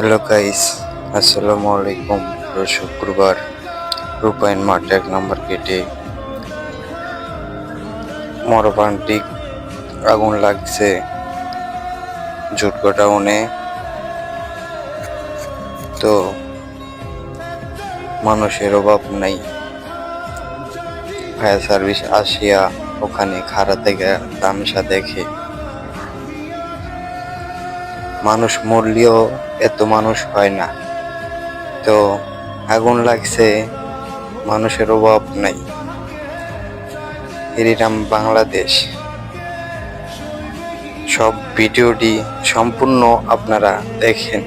Hello guys, আসসালামু আলাইকুম। শুক্রবার রূপায়ণ মাঠ 1 নম্বর গেটে মরবান্টিক আগুন লাগছে জুট গোডাউনে। তো মানুষের অভাব নাই। ফায়ার সার্ভিস আসিয়া ওখানে খাড়া থেকে তামাশা দেখে। মানুষ মরলেও এত মানুষ হয় না। তো আগুন লাগছে, মানুষের অভাব নাই। এরিরাম বাংলাদেশ। সব ভিডিওটি সম্পূর্ণ আপনারা দেখেন।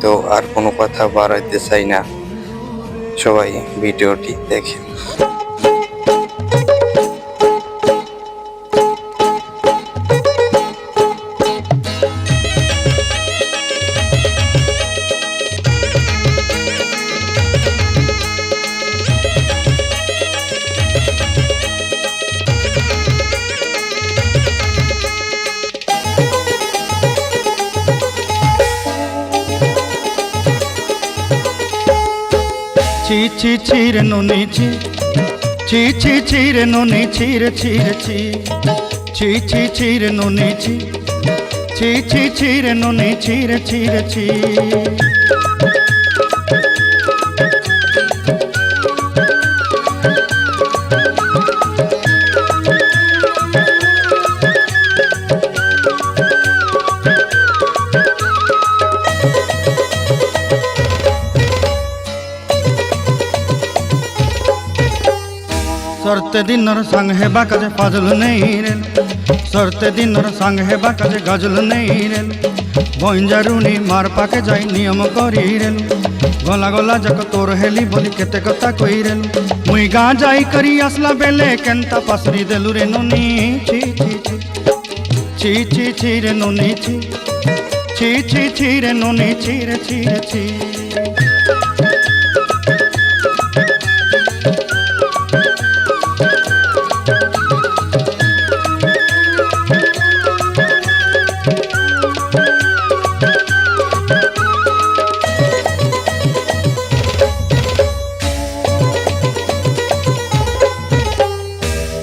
তো আর কোনো কথা বাড়াইতে চাই না, সবাই ভিডিওটি দেখেন। ছি ছি ছি রে নুনি ছি, ছি ছি ছি রে নুনি ছি রে ছি রে ছি, ছি ছি ছি রে নুনি ছি, ছি ছি ছি রে নুনি ছি রে ছি রে ছি। सरते दिनर संग हेबा काजे फाजल नहीं रेल, सरते दिनर संग हेबा काजे गजल नहीं रेल। बंजारुनी मार पाके जाई नियम करी रेल, गला गला जक तोर हेली बोली केते कथा कई रेल। मुई गाँ जाई करी आसला बेले केंता पासरी देलु रे नुनी छी छी छी, छी छी छी रे नुनी छी, छी छी छी रे नुनी छी रे छी रे छी।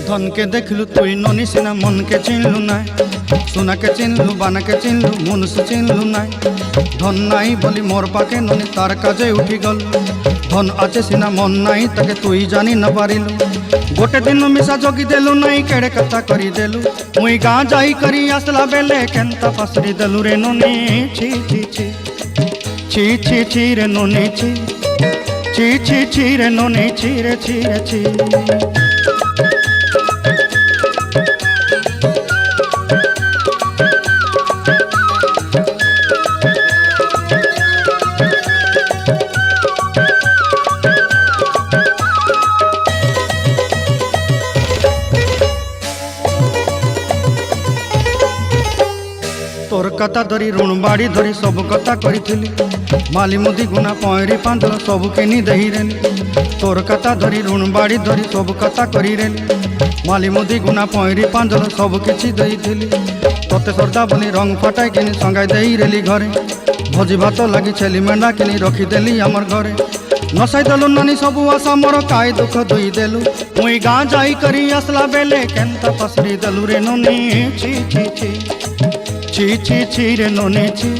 धन के देखलु तुई ननी सिना मन के चिन्हलु नाय, सोना के चिन्हलु बाना के चिन्हलु मनुष्य चिन्हलु नाय। धन नाई बोली मोर पाके ननी तार काजे उठी गल, धन आचे सिना मन नाई ताके तुई जानी न पारिलु। गोटे दिन मिसा जगी देलु नाई केड़े कथा करी देलु, मुई गाँ जाई करी आसला बेले केंता पासरी देलु रे ननी छी छी छी, छी छी छी रे ननी छी, छी छी छी रे ननी छी रे छी रे छी। तोर कथा धरी ऋण बाड़ी धरी सब कथा करी, माली मुदी गुना पयरी पांदल सब किनी दही रेली। तोर कथा धरी ऋण बाड़ी धरी सब कथा करी रेली, माली मुदी गुना पयरी पांदल सब किछि दही थी। तोते सरदा बोली रंग फटाई किनी संगाई दही रेली घरे, भोजी भात लगी छेली मेंढा किनी रखी देली हमर घरे। नसाई देलु नानी सबु आशा मोर काय दुख दुई देलु, मुई गाँ जाई करी आसला बेले केंता पसरी देलु रे ननी छी छी छी, छी छी छी रे ननी छी।